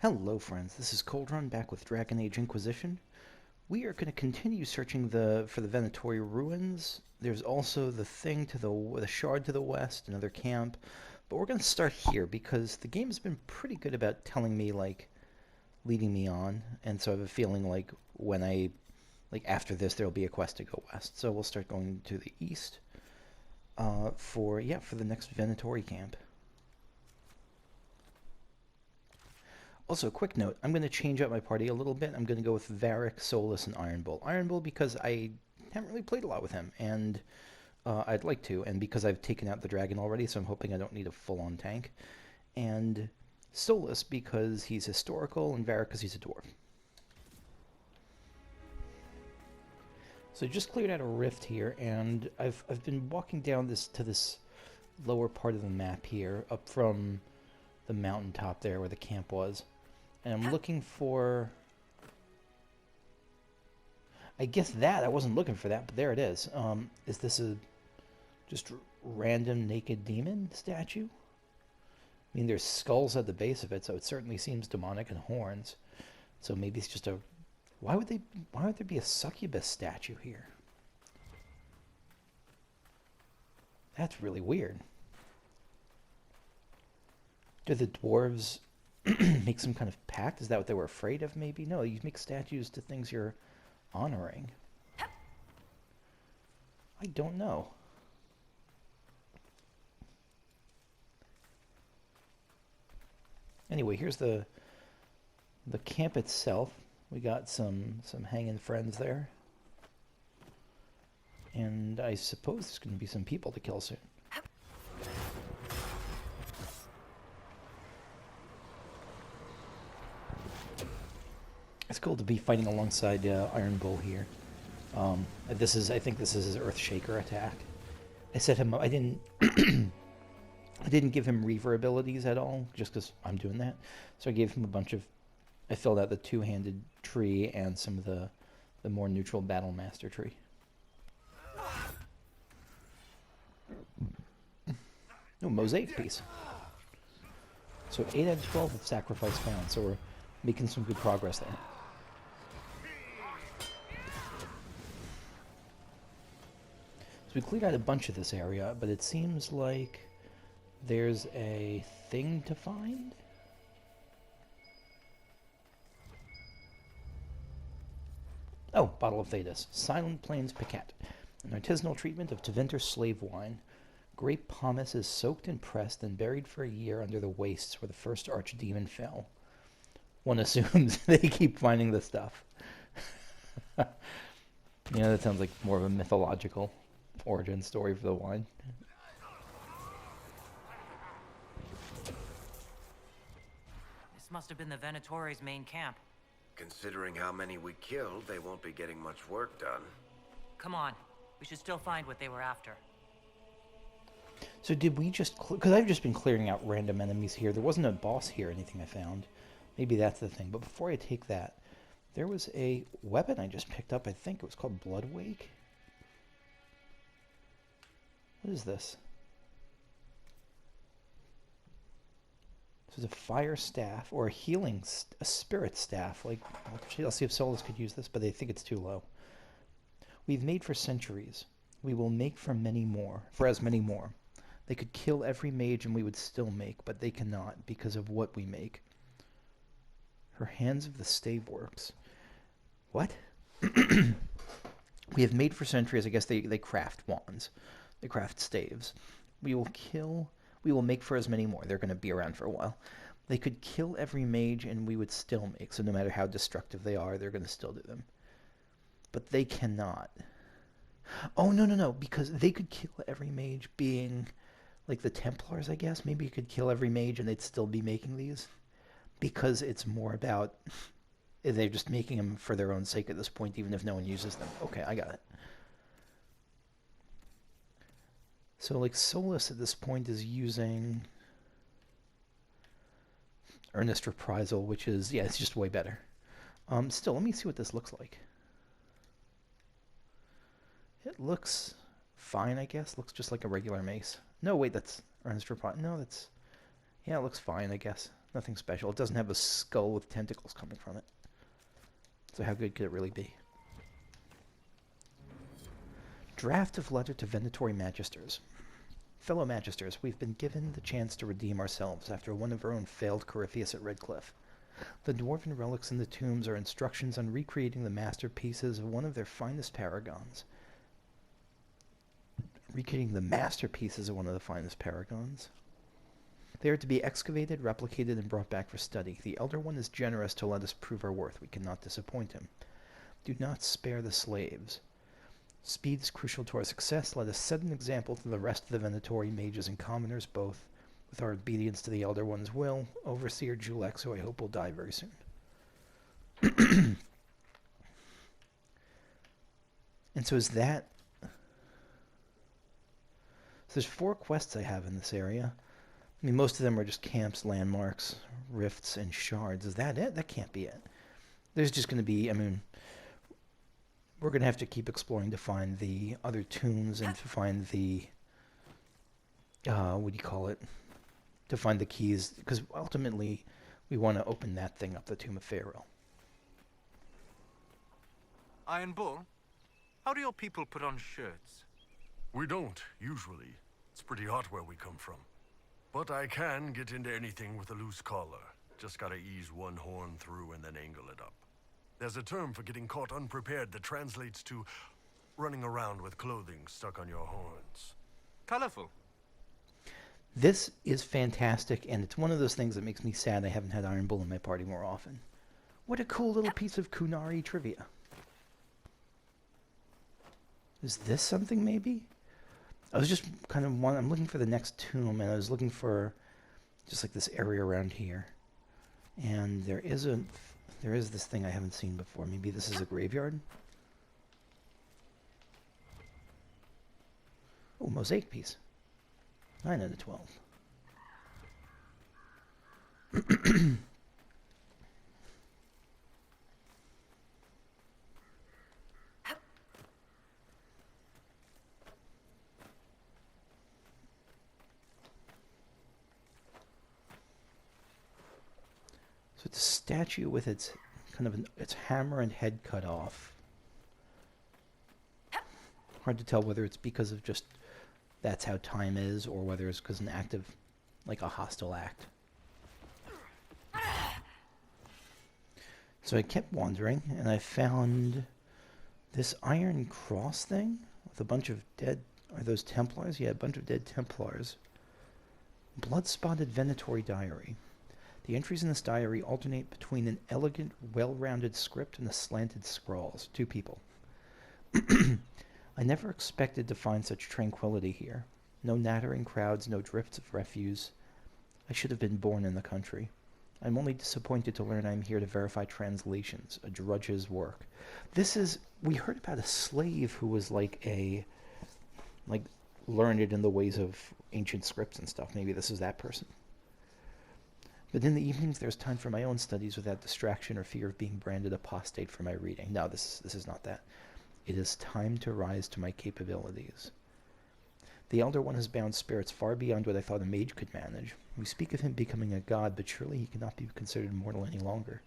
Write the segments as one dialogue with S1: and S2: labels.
S1: Hello friends, this is Coldrun back with Dragon Age Inquisition. We are going to continue searching for the Venatori ruins. There's also the thing to the shard to the west, another camp. But we're going to start here because the game's been pretty good about telling me, like, leading me on. And so I have a feeling like after this there'll be a quest to go west. So we'll start going to the east for the next Venatori camp. Also, quick note, I'm going to change up my party a little bit. I'm going to go with Varric, Solus, and Iron Bull. Iron Bull because I haven't really played a lot with him, and I'd like to, and because I've taken out the dragon already, so I'm hoping I don't need a full-on tank. And Solus because he's historical, and Varric because he's a dwarf. So I just cleared out a rift here, and I've been walking down this lower part of the map here, up from the mountaintop there where the camp was. And I'm looking for... I wasn't looking for that, but there it is. Is this a just random naked demon statue? I mean, there's skulls at the base of it, so it certainly seems demonic, and horns. So maybe it's just a... Why would there be a succubus statue here? That's really weird. Do the dwarves make some kind of pact? Is that what they were afraid of, maybe? No, you make statues to things you're honoring. I don't know. Anyway, here's the camp itself. We got some hanging friends there. And I suppose there's going to be some people to kill soon. It's cool to be fighting alongside Iron Bull here. I think this is his Earthshaker attack. I set him up. I didn't give him Reaver abilities at all, just because I'm doing that. So I gave him a bunch of... I filled out the two-handed tree and some of the more neutral Battle Master tree. No, mosaic piece. So 8 out of 12 of sacrifice found, so we're making some good progress there. We cleared out a bunch of this area, but it seems like there's a thing to find? Oh, Bottle of Thetis. Silent Plains Piquette. An artisanal treatment of Tevinter slave wine. Grape pomace is soaked and pressed and buried for a year under the wastes where the first archdemon fell. One assumes they keep finding the stuff. That sounds like more of a mythological origin story for the wine.
S2: This must have been the Venatori's main camp.
S3: Considering how many we killed, they won't be getting much work done.
S2: Come on, we should still find what they were after.
S1: So did we just... Because I've just been clearing out random enemies here. There wasn't a boss here, anything I found. Maybe that's the thing. But before I take that, there was a weapon I just picked up. I think it was called Bloodwake. What is this? This is a fire staff or a spirit staff. Like, I'll see if Solus could use this, but they think it's too low. We've made for centuries. We will make for as many more. They could kill every mage and we would still make, but they cannot because of what we make. Her hands of the stave works. What? We have made for centuries. I guess they craft wands. They craft staves. We will make for as many more. They're going to be around for a while. They could kill every mage and we would still make. So no matter how destructive they are, they're going to still do them. But they cannot. Oh, no. Because they could kill every mage being like the Templars, I guess. Maybe you could kill every mage and they'd still be making these. Because it's more about... They're just making them for their own sake at this point, even if no one uses them. Okay, I got it. So, like, Solus at this point is using Earnest Reprisal, which is, it's just way better. Still, let me see what this looks like. It looks fine, I guess. Looks just like a regular mace. No, wait, that's Earnest Reprisal. No, that's... Yeah, it looks fine, I guess. Nothing special. It doesn't have a skull with tentacles coming from it. So how good could it really be? Draft of letter to Venatory Magisters. Fellow Magisters, we've been given the chance to redeem ourselves after one of our own failed Corypheus at Redcliffe. The dwarven relics in the tombs are instructions on recreating the masterpieces of one of their finest paragons. Recreating the masterpieces of one of the finest paragons. They are to be excavated, replicated, and brought back for study. The Elder One is generous to let us prove our worth. We cannot disappoint him. Do not spare the slaves. Speed is crucial to our success. Let us set an example to the rest of the Venatory mages and commoners both, with our obedience to the Elder One's will. Overseer Julex, who I hope will die very soon. And so is that... So there's 4 quests I have in this area. I mean, most of them are just camps, landmarks, rifts, and shards. Is that it? That can't be it. There's just going to be, I mean, we're going to have to keep exploring to find the other tombs and to find the, what do you call it? To find the keys, because ultimately we want to open that thing up, the Tomb of Pharaoh.
S4: Iron Bull, how do your people put on shirts?
S5: We don't, usually. It's pretty hot where we come from. But I can get into anything with a loose collar. Just gotta ease one horn through and then angle it up. There's a term for getting caught unprepared that translates to running around with clothing stuck on your horns.
S4: Colorful.
S1: This is fantastic, and it's one of those things that makes me sad I haven't had Iron Bull in my party more often. What a cool little piece of Kunari trivia. Is this something, maybe? I was just kind of I'm looking for the next tomb, and I was looking for just like this area around here. And there is this thing I haven't seen before. Maybe this is a graveyard? Oh, mosaic piece. 9 out of 12. So it's a statue with its its hammer and head cut off. Hard to tell whether it's because of just that's how time is, or whether it's because an active, like a hostile act. So I kept wandering, and I found this iron cross thing with a bunch of dead... Are those Templars? Yeah, a bunch of dead Templars. Blood-spotted Venatory diary. The entries in this diary alternate between an elegant, well-rounded script and a slanted scrawls. 2 people. I never expected to find such tranquility here. No nattering crowds, no drifts of refuse. I should have been born in the country. I'm only disappointed to learn I'm here to verify translations, a drudge's work. This is... We heard about a slave who was like learned in the ways of ancient scripts and stuff. Maybe this is that person. But in the evenings, there's time for my own studies without distraction or fear of being branded apostate for my reading. No, this is not that. It is time to rise to my capabilities. The Elder One has bound spirits far beyond what I thought a mage could manage. We speak of him becoming a god, but surely he cannot be considered mortal any longer.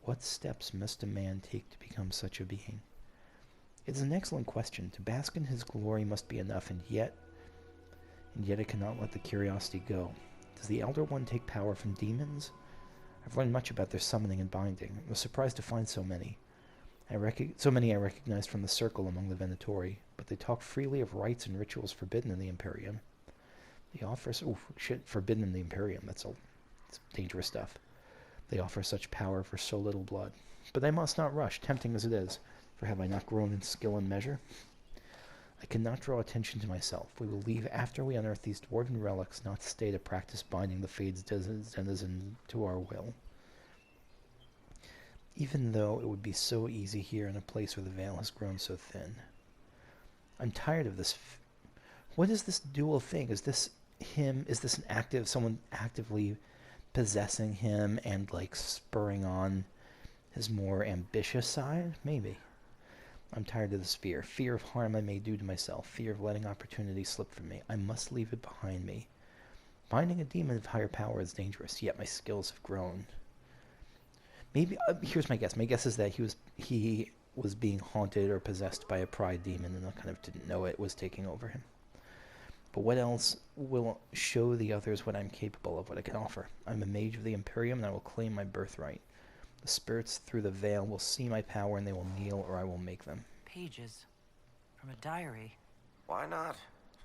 S1: What steps must a man take to become such a being? It is an excellent question. To bask in his glory must be enough, and yet I cannot let the curiosity go. Does the Elder One take power from demons? I've learned much about their summoning and binding. I was surprised to find so many. I recognized from the circle among the Venatori, but they talk freely of rites and rituals forbidden in the Imperium. They offer... Oh, shit, forbidden in the Imperium. It's dangerous stuff. They offer such power for so little blood. But I must not rush, tempting as it is, for have I not grown in skill and measure? I cannot draw attention to myself. We will leave after we unearth these dwarven relics, not stay to practice binding the Fade's denizen to our will. Even though it would be so easy here in a place where the veil has grown so thin. I'm tired of this. What is this dual thing? Is this him? Is this someone actively possessing him and like spurring on his more ambitious side? Maybe. I'm tired of this fear. Fear of harm I may do to myself. Fear of letting opportunity slip from me. I must leave it behind me. Finding a demon of higher power is dangerous, yet my skills have grown. Maybe, here's my guess. My guess is that he was being haunted or possessed by a pride demon and kind of didn't know it was taking over him. But what else will show the others what I'm capable of, what I can offer? I'm a mage of the Imperium, and I will claim my birthright. The spirits through the veil will see my power, and they will kneel, or I will make them.
S2: Pages from a diary.
S3: Why not?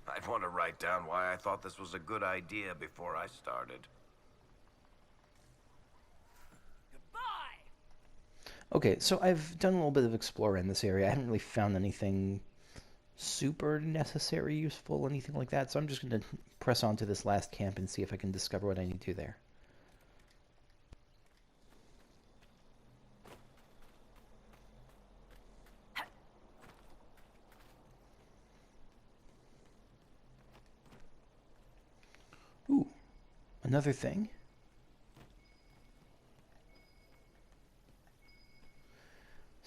S3: I'd want to write down why I thought this was a good idea before I started.
S1: Okay, so I've done a little bit of exploring in this area. I haven't really found anything super necessary, useful, anything like that. So I'm just going to press on to this last camp and see if I can discover what I need to there. Ooh, another thing.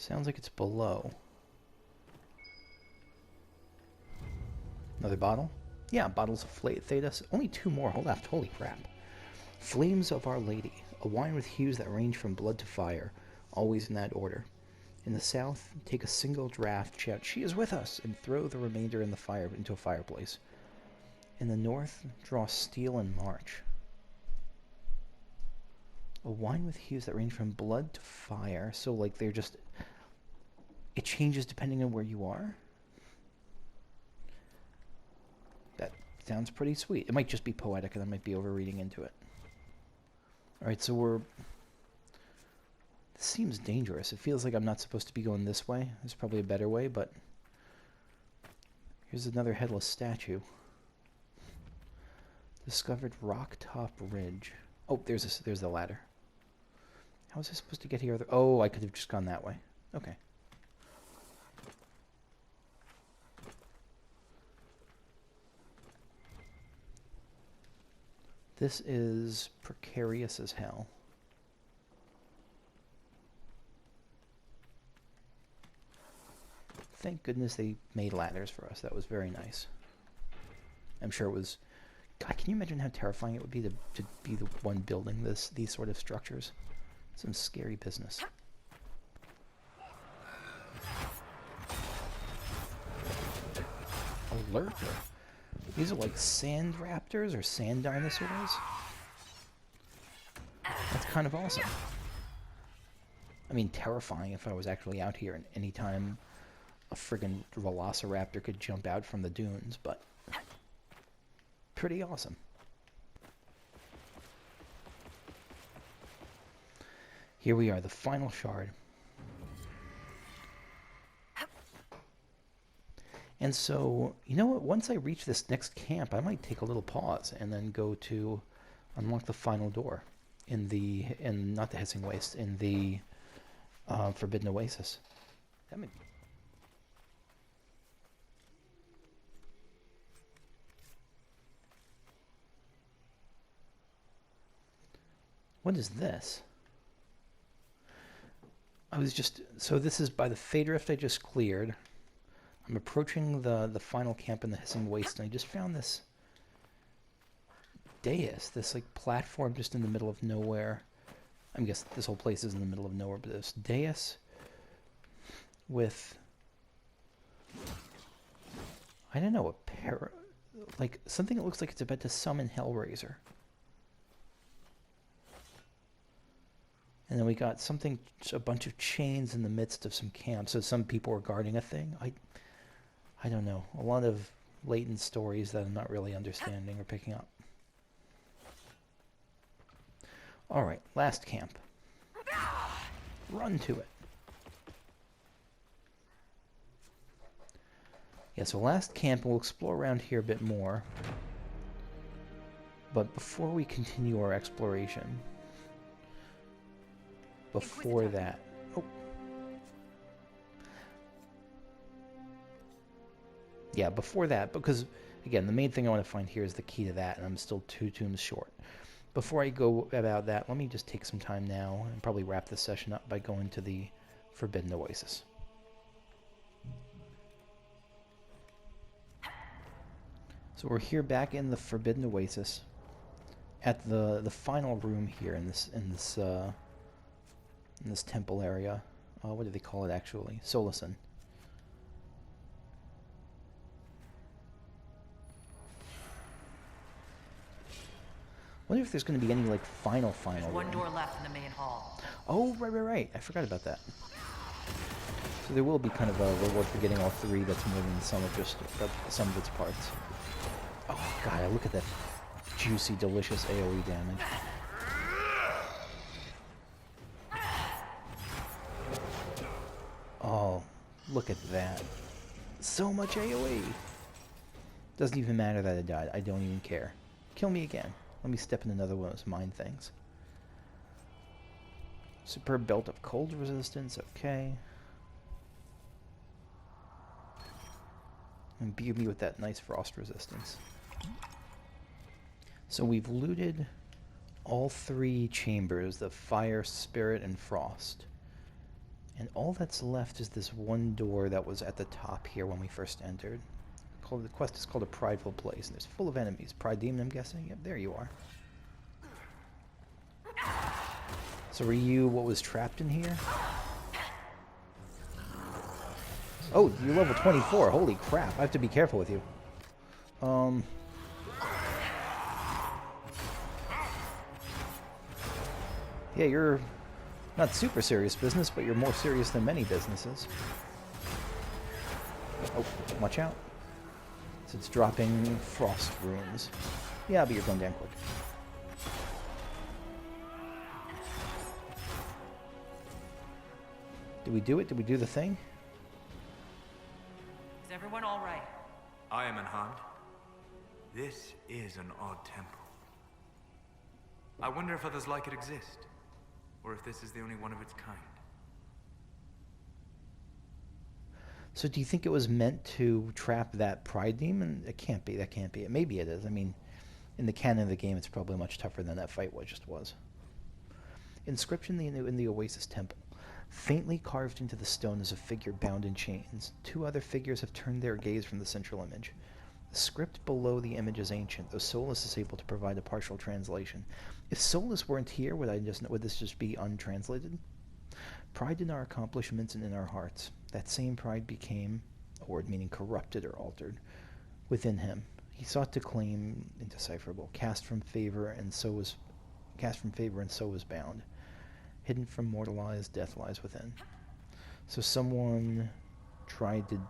S1: Sounds like it's below. Another bottle? Yeah, bottles of Thedas. Only 2 more left. Holy crap. Flames of Our Lady. A wine with hues that range from blood to fire. Always in that order. In the south, take a single draught, chant, "She is with us," and throw the remainder in the fire into a fireplace. In the north, draw steel and march. A wine with hues that range from blood to fire. So, like, they're just... It changes depending on where you are? That sounds pretty sweet. It might just be poetic, and I might be overreading into it. Alright, so we're... This seems dangerous. It feels like I'm not supposed to be going this way. There's probably a better way, but... Here's another headless statue. Discovered Rock Top Ridge. Oh, there's the ladder. How was I supposed to get here? Oh, I could have just gone that way. Okay. This is precarious as hell. Thank goodness they made ladders for us. That was very nice. I'm sure it was... God, can you imagine how terrifying it would be to be the one building these sort of structures? Some scary business. Alert! These are like sand raptors or sand dinosaurs. That's kind of awesome. I mean, terrifying if I was actually out here and any time a friggin' velociraptor could jump out from the dunes, but pretty awesome. Here we are, the final shard. And so, you know what? Once I reach this next camp, I might take a little pause and then go to unlock the final door in not the Hissing Waste, in the Forbidden Oasis. That might... What is this? So this is by the Fade Rift I just cleared. I'm approaching the final camp in the Hissing Waste, and I just found this dais, this like platform just in the middle of nowhere. I guess this whole place is in the middle of nowhere, but this dais with, I don't know, like something that looks like it's about to summon Hellraiser. And then we got something, a bunch of chains in the midst of some camps. So some people are guarding a thing. I don't know. A lot of latent stories that I'm not really understanding or picking up. All right, last camp. Run to it. Yeah, so last camp, we'll explore around here a bit more. But before we continue our exploration... Before that... Oh. Yeah, before that, because, again, the main thing I want to find here is the key to that, and I'm still 2 tombs short. Before I go about that, let me just take some time now and probably wrap this session up by going to the Forbidden Oasis. So we're here back in the Forbidden Oasis. at the final room here in this temple area. What do they call it actually? Solasan. Wonder if there's going to be any like final
S2: There's one
S1: room.
S2: door left in the main hall.
S1: Oh, right. I forgot about that. So there will be kind of a reward for getting all three. That's more than some of its parts. Oh god, look at that juicy, delicious AoE damage. Oh, look at that. So much AoE. Doesn't even matter that I died. I don't even care. Kill me again. Let me step in another one of those mine things. Superb belt of cold resistance. Okay. Imbue me with that nice frost resistance. So we've looted all three chambers, the fire, spirit, and frost. And all that's left is this one door that was at the top here when we first entered. The quest is called A Prideful Place, and it's full of enemies. Pride Demon, I'm guessing? Yep, there you are. So were you what was trapped in here? Oh, you're level 24. Holy crap. I have to be careful with you. Yeah, you're not super serious business, but you're more serious than many businesses. Oh, watch out. So it's dropping frost runes. Yeah, but you're going down quick. Did we do it? Did we do the thing?
S2: Is everyone all right?
S4: I am unharmed. This is an odd temple. I wonder if others like it exist, or if this is the only one of its kind.
S1: So do you think it was meant to trap that pride demon? It can't be. That can't be it. Maybe it is. I mean, in the canon of the game, it's probably much tougher than that fight just was. Inscription in the Oasis temple. Faintly carved into the stone is a figure bound in chains. Two other figures have turned their gaze from the central image. The script below the image is ancient, though Solus is able to provide a partial translation. If Solus weren't here, would this just be untranslated? Pride in our accomplishments and in our hearts. That same pride became, a word meaning corrupted or altered, within him. He sought to claim indecipherable, cast from favor and so was bound. Hidden from mortal eyes, death lies within. So someone tried to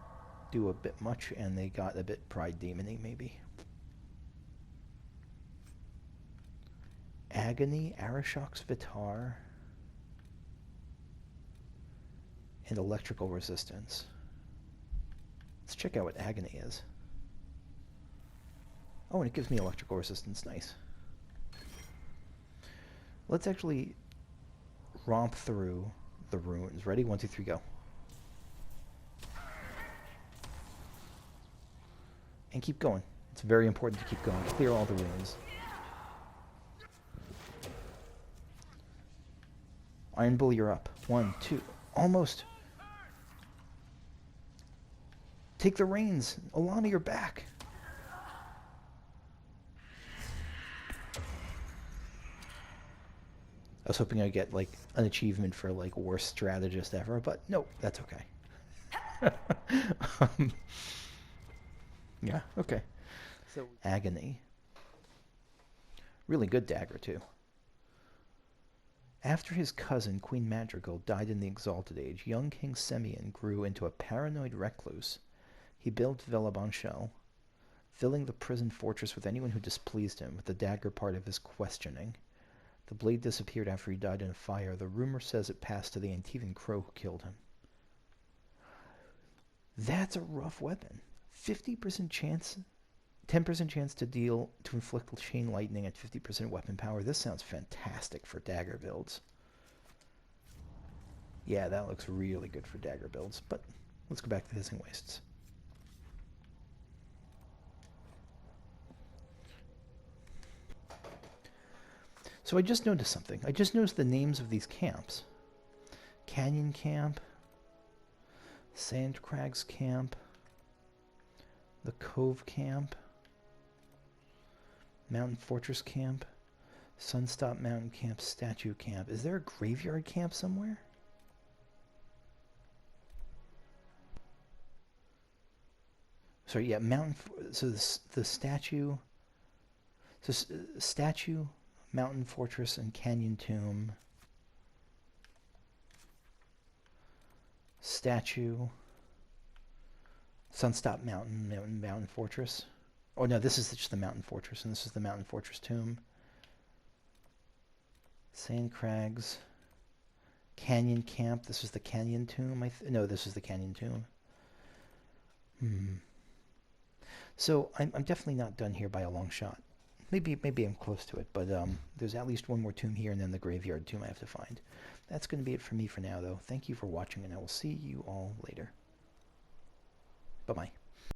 S1: do a bit much and they got a bit pride demony, maybe. Agony, Arashok's Vitar, and electrical resistance. Let's check out what Agony is. Oh, and it gives me electrical resistance. Nice. Let's actually romp through the ruins. Ready? 1, 2, 3, go. And keep going. It's very important to keep going. Clear all the ruins. Iron Bull, you're up. 1, 2. Almost. Take the reins. Alana, you're back. I was hoping I'd get, like, an achievement for, like, worst strategist ever, but no, that's okay. Yeah, okay. So Agony. Really good dagger, too. After his cousin, Queen Madrigal, died in the Exalted Age, young King Semyon grew into a paranoid recluse. He built Velabanchel, filling the prison fortress with anyone who displeased him, with the dagger part of his questioning. The blade disappeared after he died in a fire. The rumor says it passed to the Antivan crow who killed him. That's a rough weapon. 50% chance, 10% chance to inflict chain lightning at 50% weapon power. This sounds fantastic for dagger builds. Yeah, that looks really good for dagger builds, but let's go back to the Hissing Wastes. So I just noticed something. I just noticed the names of these camps. Canyon Camp, Sand Crags Camp, the Cove Camp, Mountain Fortress Camp. Sunstop Mountain Camp, Statue Camp. Is there a graveyard camp somewhere? So yeah, so the statue. So statue, mountain fortress, and canyon tomb. Statue. Sunstop mountain fortress. Oh no, this is just the mountain fortress, and this is the mountain fortress tomb. Sand crags. Canyon camp. This is the canyon tomb. No, this is the canyon tomb. So I'm definitely not done here by a long shot. Maybe I'm close to it, but there's at least one more tomb here, and then the graveyard tomb I have to find. That's going to be it for me for now, though. Thank you for watching, and I will see you all later. Bye-bye.